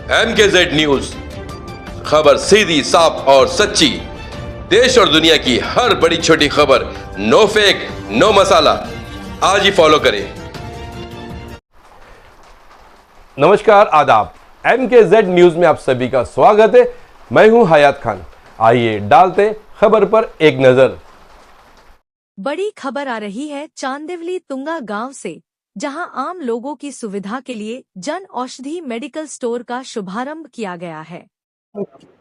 MKZ news, खबर सीधी, साफ और सच्ची। देश और दुनिया की हर बड़ी छोटी खबर, नो फेक, नो मसाला। आज ही फॉलो करें। नमस्कार, आदाब। MKZ न्यूज में आप सभी का स्वागत है। मैं हूं हयात खान। आइए डालते खबर पर एक नजर। बड़ी खबर आ रही है चांदिवली तुंगा गांव से, जहां आम लोगों की सुविधा के लिए जन औषधि मेडिकल स्टोर का शुभारंभ किया गया है।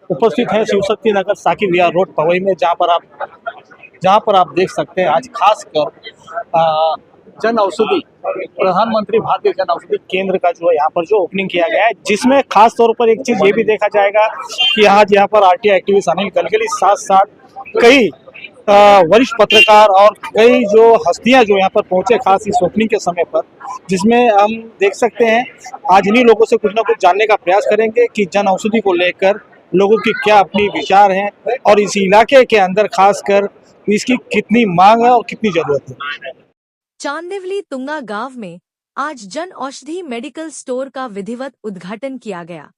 उपस्थित है शिवशक्ति नगर साकी विहार रोड पवई में, जहां पर आप देख सकते हैं आज खासकर जन औषधि प्रधानमंत्री भारतीय जन औषधि केंद्र का जो यहाँ पर जो ओपनिंग किया गया है, जिसमें खास तौर पर एक चीज ये भी देखा जाएगा कि आज यहाँ पर आरटीआई एक्टिविस्ट अनिल गलगली साथ साथ कई वरिष्ठ पत्रकार और कई जो हस्तियां जो यहाँ पर पहुंचे खास इस ओपनिंग के समय पर, जिसमें हम देख सकते हैं आज इन्हीं लोगों से कुछ ना कुछ जानने का प्रयास करेंगे कि जन औषधि को लेकर लोगों की क्या अपनी विचार हैं और इस इलाके के अंदर खासकर इसकी कितनी मांग है और कितनी जरूरत है। चांदिवली तुंगा गांव में आज जन औषधि मेडिकल स्टोर का विधिवत उद्घाटन किया गया।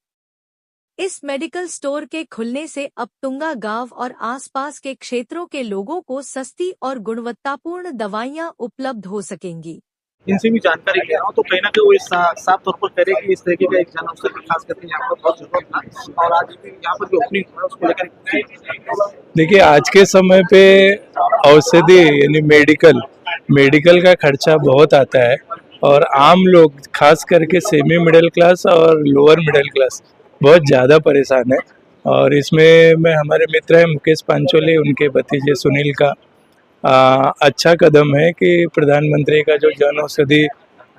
इस मेडिकल स्टोर के खुलने से अब तुंगा गांव और आसपास के क्षेत्रों के लोगों को सस्ती और गुणवत्तापूर्ण दवाइयां उपलब्ध हो सकेंगी। इनसे भी जानकारी ले रहा हूँ तो कहीं ना कहीं वो साफ तौर पर करे कि इस तरीके का एक जन औषधि खास करके यहाँ पर बहुत जरूरत था और आज भी यहाँ पर जो ओपनिंग हुआ है उसको लेकर। देखिए, आज के समय पे औषधि यानी मेडिकल का खर्चा बहुत आता है और आम लोग खास करके सेमी मिडिल क्लास और लोअर मिडिल क्लास बहुत ज़्यादा परेशान है। और इसमें मैं हमारे मित्र हैं मुकेश पांचोली, उनके भतीजे सुनील का अच्छा कदम है कि प्रधानमंत्री का जो जन औषधि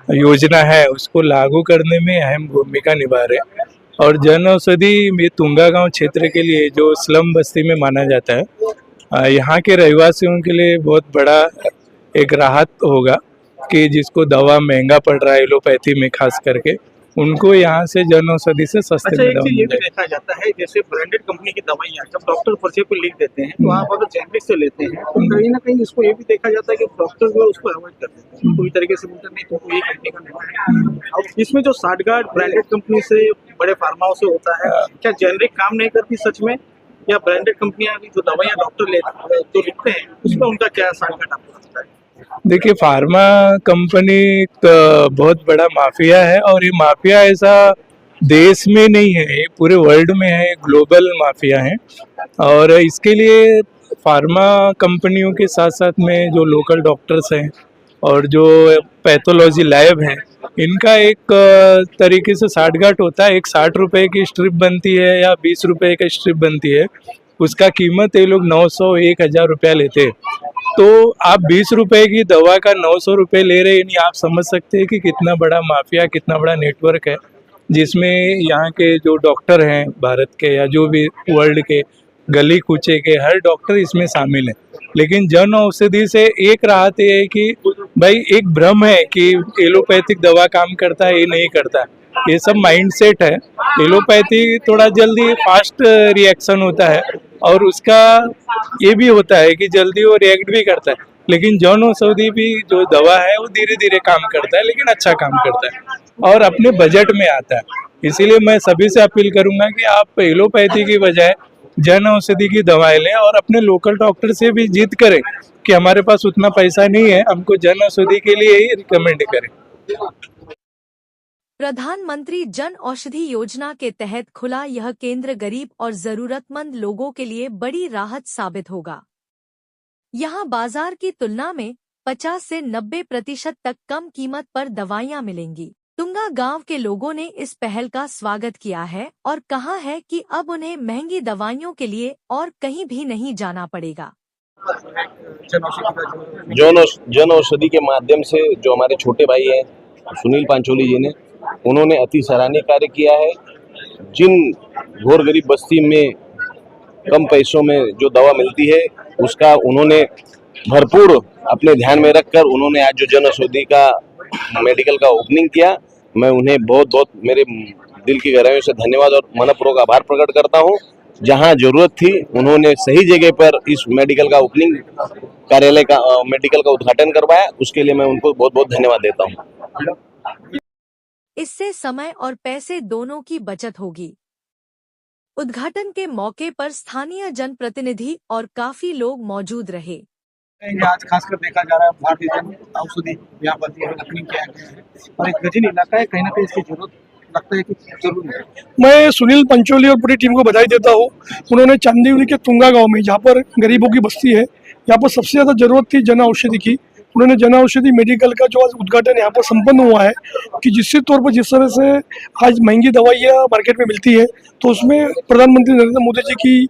योजना है उसको लागू करने में अहम भूमिका निभा रहे हैं। और जन औषधि ये तुंगा गांव क्षेत्र के लिए जो स्लम बस्ती में माना जाता है, यहाँ के रहवासियों के लिए बहुत बड़ा एक राहत होगा कि जिसको दवा महंगा पड़ रहा है एलोपैथी में खास करके, उनको यहाँ से जन औषधि से सस्ते में दवा ये भी देखा जाता है जैसे ब्रांडेड कंपनी की दवाइयाँ जब डॉक्टर पर्चे पर लिख देते हैं तो आप अगर जेनरिक से लेते हैं तो कहीं ना कहीं इसको ये भी देखा जाता है कि डॉक्टर जो है उसको अवॉइड कर देते हैं, पूरी तरीके से बोलते नहीं तो ये कंपनी का नहीं है। अब इसमें जो साठगांठ ब्रांडेड कंपनी से बड़े फार्माओं से होता है, क्या जेनरिक काम नहीं करती सच में, या ब्रांडेड कंपनियां भी जो दवाइयाँ डॉक्टर लेते जो लिखते हैं उसमें उनका क्या साठगांठ आपको लगता है? देखिए, फार्मा कंपनी बहुत बड़ा माफिया है और ये माफिया ऐसा देश में नहीं है, ये पूरे वर्ल्ड में है, ग्लोबल माफिया है। और इसके लिए फार्मा कंपनियों के साथ साथ में जो लोकल डॉक्टर्स हैं और जो पैथोलॉजी लैब हैं, इनका एक तरीके से साठगांठ होता है। एक 60 रुपए की स्ट्रिप बनती है या 20 रुपए की स्ट्रिप बनती है, उसका कीमत ये लोग 900-1000 रुपया लेते हैं। तो आप 20 रुपए की दवा का 900 रुपये ले रहे हैं, आप समझ सकते हैं कि कितना बड़ा माफिया, कितना बड़ा नेटवर्क है, जिसमें यहाँ के जो डॉक्टर हैं भारत के या जो भी वर्ल्ड के गली कूचे के हर डॉक्टर इसमें शामिल है। लेकिन जन औषधि से एक राहत ये है कि भाई एक भ्रम है कि एलोपैथिक दवा काम करता है, ये नहीं करता, ये सब माइंडसेट है। एलोपैथी थोड़ा जल्दी फास्ट रिएक्शन होता है और उसका ये भी होता है कि जल्दी वो रिएक्ट भी करता है, लेकिन जन औषधि भी जो दवा है वो धीरे धीरे काम करता है, लेकिन अच्छा काम करता है और अपने बजट में आता है। इसीलिए मैं सभी से अपील करूंगा कि आप एलोपैथी की बजाय जन औषधि की दवाएं लें और अपने लोकल डॉक्टर से भी जिद करें कि हमारे पास उतना पैसा नहीं है, हमको जन औषधि के लिए ही रिकमेंड करें। प्रधानमंत्री जन औषधि योजना के तहत खुला यह केंद्र गरीब और जरूरतमंद लोगों के लिए बड़ी राहत साबित होगा। यहाँ बाजार की तुलना में 50 से 90% तक कम कीमत पर दवाइयाँ मिलेंगी। तुंगा गांव के लोगों ने इस पहल का स्वागत किया है और कहा है कि अब उन्हें महंगी दवाइयों के लिए और कहीं भी नहीं जाना पड़ेगा। जन औषधि के माध्यम से जो हमारे छोटे भाई हैं सुनील पांचोली जी ने, उन्होंने अति सराहनीय कार्य किया है। जिन घोर गरीब बस्ती में कम पैसों में जो दवा मिलती है उसका उन्होंने भरपूर अपने ध्यान में रखकर उन्होंने आज जो जन औषधि का मेडिकल का ओपनिंग किया, मैं उन्हें बहुत बहुत मेरे दिल की गहराइयों से धन्यवाद और मनपूर्वक आभार प्रकट करता हूं। जहां जरूरत थी उन्होंने सही जगह पर इस मेडिकल का ओपनिंग कार्यालय का मेडिकल का उद्घाटन करवाया, उसके लिए मैं उनको बहुत बहुत धन्यवाद देता हूं। इससे समय और पैसे दोनों की बचत होगी। उद्घाटन के मौके पर स्थानीय जनप्रतिनिधि और काफी लोग मौजूद रहे। आज खासकर देखा जा रहा है भारतीय जन औषधि यहाँ पर ओपनिंग किया गया है और एक गजीन इलाका है, कहीं ना कहीं इसकी जरूरत लगता है कि जरूरी है। मैं सुनील पंचोली और पूरी टीम को बधाई देता हूँ। उन्होंने चांदीवली के तुंगा गांव में, जहाँ पर गरीबों की बस्ती है, यहाँ पर सबसे ज़्यादा जरूरत थी जन औषधि की। उन्होंने जन औषधि मेडिकल का जो आज उद्घाटन यहाँ पर संपन्न हुआ है कि जिससे तौर पर जिस तरह से आज महंगी दवाइयाँ मार्केट में मिलती है, तो उसमें प्रधानमंत्री नरेंद्र मोदी जी की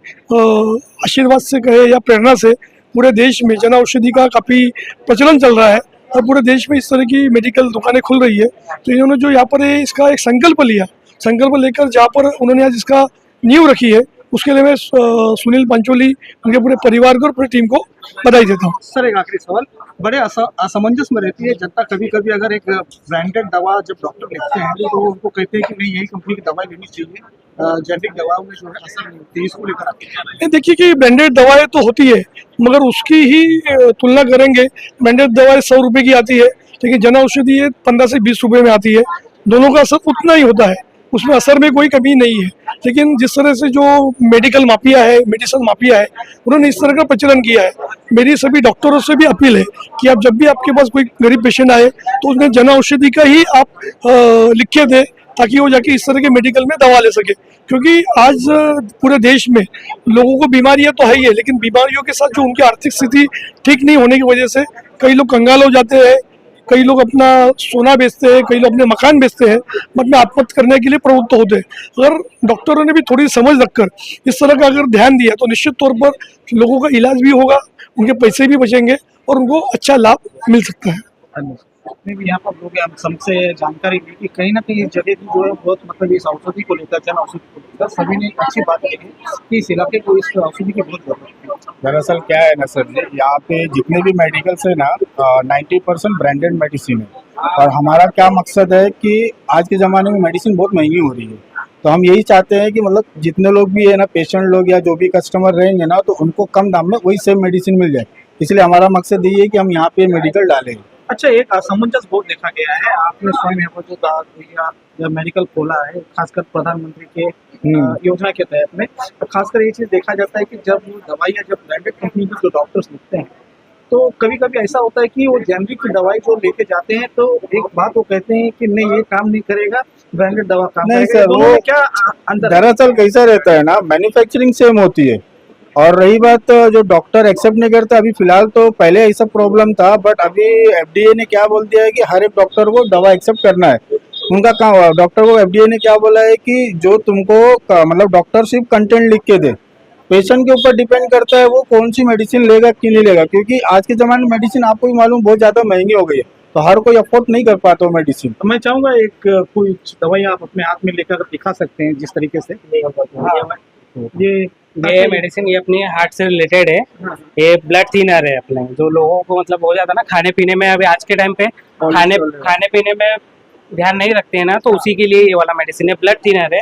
आशीर्वाद से कहे या प्रेरणा से पूरे देश में जन औषधि का काफ़ी प्रचलन चल रहा है और पूरे देश में इस तरह की मेडिकल दुकानें खुल रही है। तो इन्होंने जो यहाँ पर इसका एक संकल्प लिया, संकल्प लेकर जहाँ पर उन्होंने आज इसका नींव रखी है, उसके लिए मैं सुनील पंचोली, उनके पूरे परिवार को और पूरी टीम को बधाई देता हूँ। सर, एक आखिरी सवाल, बड़े असमंजस में रहती है जनता कभी कभी, अगर एक ब्रांडेड दवा जब डॉक्टर लिखते हैं तो उनको कहते हैं कि नहीं यही कंपनी की दवाई लेनी चाहिए, जेनेरिक दवाओं में जो है असर नहीं होती, इसको लेकर आप क्या कह रहे हैं? देखिए कि ब्रांडेड दवाएं तो होती है, मगर उसकी ही तुलना करेंगे, ब्रांडेड दवाएं 100 रुपये की आती है, लेकिन जन औषधि 15 से 20 रुपये में आती है। दोनों का असर उतना ही होता है, उसमें असर में कोई कमी नहीं है। लेकिन जिस तरह से जो मेडिकल माफिया है, मेडिसिन माफिया है, उन्होंने इस तरह का प्रचलन किया है। मेरी सभी डॉक्टरों से भी अपील है कि आप जब भी आपके पास कोई गरीब पेशेंट आए तो उसमें जन औषधि का ही आप लिख के दें, ताकि वो जाके इस तरह के मेडिकल में दवा ले सके। क्योंकि आज पूरे देश में लोगों को बीमारियां तो है ही है, लेकिन बीमारियों के साथ जो उनकी आर्थिक स्थिति ठीक नहीं होने की वजह से कई लोग कंगाल हो जाते हैं, कई लोग अपना सोना बेचते हैं, कई लोग अपने मकान बेचते हैं, मतलब आत्महत्या करने के लिए प्रवृत्त होते हैं। अगर डॉक्टरों ने भी थोड़ी समझ रखकर इस तरह का अगर ध्यान दिया तो निश्चित तौर पर लोगों का इलाज भी होगा, उनके पैसे भी बचेंगे और उनको अच्छा लाभ मिल सकता है। मैं भी यहाँ पर लोग हमसे जानकारी ली कि कहीं ना कहीं इस जगह की जो है बहुत, मतलब इस औषधि को लेकर, जन औषधि को लेकर सभी ने एक अच्छी बात कही कि इस इलाके को इस औषधि की बहुत जरूरत है। दरअसल क्या है ना सर जी, यहाँ पे जितने भी मेडिकल्स है ना 90% ब्रांडेड मेडिसिन है। और हमारा क्या मकसद है कि आज के ज़माने में मेडिसिन बहुत महंगी हो रही है, तो हम यही चाहते हैं कि मतलब जितने लोग भी है ना, पेशेंट लोग या जो भी कस्टमर रहेंगे ना, तो उनको कम दाम में वही सेम मेडिसिन मिल जाए। इसलिए हमारा मकसद यही है कि हम यहाँ पे मेडिकल डालें। अच्छा, एक असमंजस बहुत देखा गया है, आपने स्वयं यहाँ पर जो मेडिकल खोला है, खासकर प्रधानमंत्री के योजना के तहत में, तो खासकर ये चीज़ देखा जाता है कि जब दवाइयाँ जब ब्रांडेड कंपनी के जो डॉक्टर्स लिखते हैं, तो कभी कभी ऐसा होता है कि वो जेनरिक की दवाई जो लेके जाते हैं तो एक बात वो कहते हैं कि नहीं ये काम नहीं करेगा, ब्रांडेड दवा काम नहीं करेगा। सर, वो क्या अंदर दरअसल कैसा रहता है ना, मैन्युफैक्चरिंग सेम होती है। और रही बात जो डॉक्टर एक्सेप्ट नहीं करते, अभी फिलहाल तो पहले ऐसा प्रॉब्लम था, बट अभी FDA ने क्या बोल दिया है कि हर एक डॉक्टर को दवा एक्सेप्ट करना है। उनका काम, डॉक्टर को FDA ने क्या बोला है कि जो तुमको मतलब डॉक्टर सिर्फ कंटेंट लिख के दे, पेशेंट के ऊपर डिपेंड करता है वो कौन सी मेडिसिन लेगा कि नहीं लेगा। क्योंकि आज के ज़माने में मेडिसिन आपको भी मालूम बहुत ज़्यादा महंगी हो गई है, तो हर कोई अफोर्ड नहीं कर पाता वो मेडिसिन। मैं चाहूँगा एक कोई दवाई आप अपने हाथ में लेकर दिखा सकते हैं जिस तरीके से। ये मेडिसिन ये अपनी हार्ट से रिलेटेड है। ये ब्लड थिनर है अपने, जो लोगों को मतलब हो जाता है ना खाने पीने में, अभी आज के टाइम पे खाने पीने में ध्यान नहीं रखते हैं ना, तो उसी के लिए ये वाला मेडिसिन है। ब्लड थिनर है,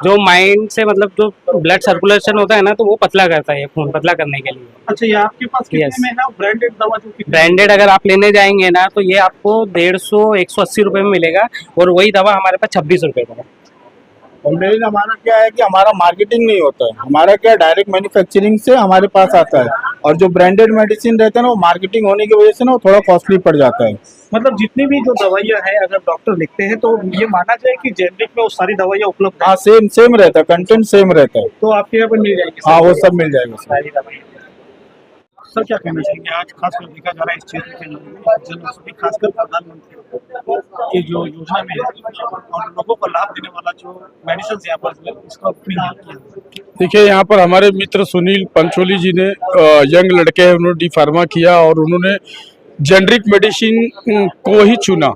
जो माइंड से मतलब जो ब्लड सर्कुलेशन होता है ना, तो वो पतला करता है, खून पतला करने के लिए। अच्छा, ये आपके पास कितने में है ब्रांडेड दवा? जो ब्रांडेड अगर आप लेने जाएंगे ना, तो ये आपको 150-180 रुपये में मिलेगा, और वही दवा हमारे पास 26 रुपये का है। और मेन हमारा क्या है कि हमारा मार्केटिंग नहीं होता है, हमारा क्या डायरेक्ट मैन्युफैक्चरिंग से हमारे पास आता है। और जो ब्रांडेड मेडिसिन रहता है ना, वो मार्केटिंग होने की वजह से ना वो थोड़ा कॉस्टली पड़ जाता है। मतलब जितनी भी जो दवाइयाँ हैं अगर डॉक्टर लिखते हैं तो ये माना जाए कि जेनरिक में वो सारी दवाइयाँ उपलब्ध हैं। हाँ, सेम रहता है, कंटेंट सेम रहता है, तो आपके यहाँ पर मिल जाएगी? हाँ, वो सब मिल जाएगा सारी दवाइयाँ। सर, क्या कहना चाहेंगे, आज खासकर देखा जा रहा है इस क्षेत्र के जन औषधि, खासकर प्रधानमंत्री की जो योजना में है और लोगों को लाभ देने वाला जो मेडिसिन यहाँ पर इसका उपयोग किया। देखिए, यहाँ पर हमारे मित्र सुनील पंचोली जी ने यंग लड़के हैं, उन्होंने डी फार्मा किया और उन्होंने जेनरिक मेडिसिन को ही चुना।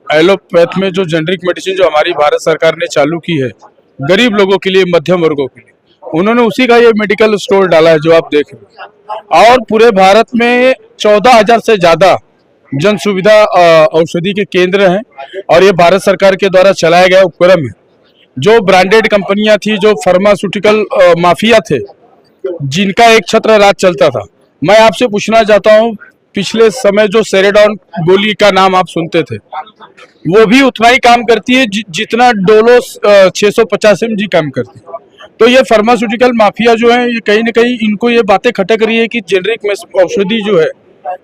एलोपैथ में जो जेनरिक मेडिसिन जो हमारी भारत सरकार ने चालू की है गरीब लोगों के लिए, मध्यम वर्गों के लिए, उन्होंने उसी का ये मेडिकल स्टोर डाला है जो आप देख रहे हैं। और पूरे भारत में 14,000 से ज्यादा जन सुविधा औषधि के केंद्र हैं, और ये भारत सरकार के द्वारा चलाया गया उपक्रम है। जो ब्रांडेड कंपनियां थी, जो फार्मास्यूटिकल माफिया थे, जिनका एक छत्र राज चलता था, मैं आपसे पूछना चाहता हूं पिछले समय जो सेरेडॉन गोली का नाम आप सुनते थे, वो भी उतना ही काम करती है जितना डोलो 650 mg काम करती है। तो ये फार्मास्यूटिकल माफिया जो है, ये कहीं ना कहीं इनको ये बातें खटक रही है कि जेनरिक औषधि जो है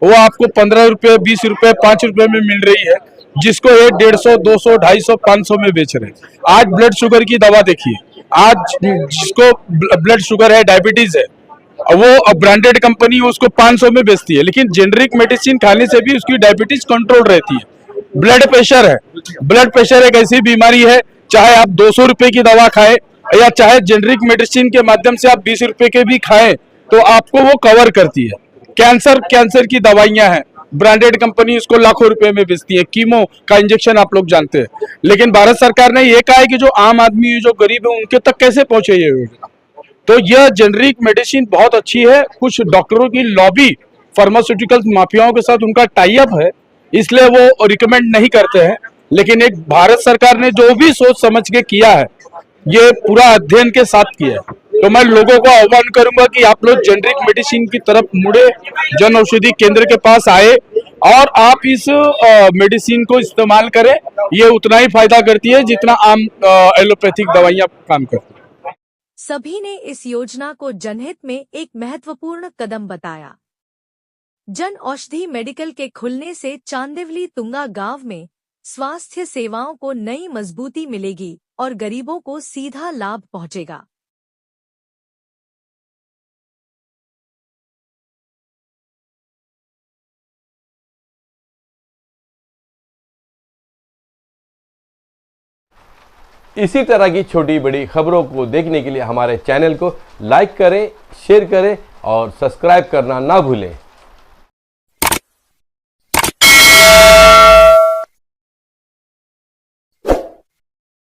वो आपको 15 रुपये, 20 रुपये, 5 रुपये में मिल रही है, जिसको ये 150, 200, 250, 500 में बेच रहे हैं। आज ब्लड शुगर की दवा देखिए, आज जिसको ब्लड शुगर है, डायबिटीज है, वो ब्रांडेड कंपनी उसको 500 में बेचती है, लेकिन जेनरिक मेडिसिन खाने से भी उसकी डायबिटीज कंट्रोल रहती है। ब्लड प्रेशर है, ब्लड प्रेशर एक ऐसी बीमारी है, चाहे आप 200 रुपए की दवा खाएं या चाहे जेनरिक मेडिसिन के माध्यम से आप 20 रुपए के भी खाएं, तो आपको वो कवर करती है। कैंसर की दवाइयां हैं, ब्रांडेड कंपनी इसको लाखों रुपए में बेचती है। कीमो का इंजेक्शन आप लोग जानते हैं, लेकिन भारत सरकार ने ये कहा है कि जो आम आदमी है, जो गरीब है, उनके तक कैसे पहुंचे ये योजना। तो यह जेनरिक मेडिसिन बहुत अच्छी है। कुछ डॉक्टरों की लॉबी फार्मास्यूटिकल माफियाओं के साथ उनका टाई अप है, इसलिए वो रिकमेंड नहीं करते हैं। लेकिन एक भारत सरकार ने जो भी सोच समझ के किया है, ये पूरा अध्ययन के साथ किया है। तो मैं लोगों को आह्वान करूंगा कि आप लोग जेनरिक मेडिसिन की तरफ मुड़े, जन औषधि केंद्र के पास आए और आप इस मेडिसिन को इस्तेमाल करें। ये उतना ही फायदा करती है जितना आम एलोपैथिक दवाइयां काम करती है। सभी ने इस योजना को जनहित में एक महत्वपूर्ण कदम बताया। जन औषधि मेडिकल के खुलने से चांदिवली तुंगा गांव में स्वास्थ्य सेवाओं को नई मजबूती मिलेगी और गरीबों को सीधा लाभ पहुंचेगा। इसी तरह की छोटी बड़ी खबरों को देखने के लिए हमारे चैनल को लाइक करें, शेयर करें और सब्सक्राइब करना ना भूलें।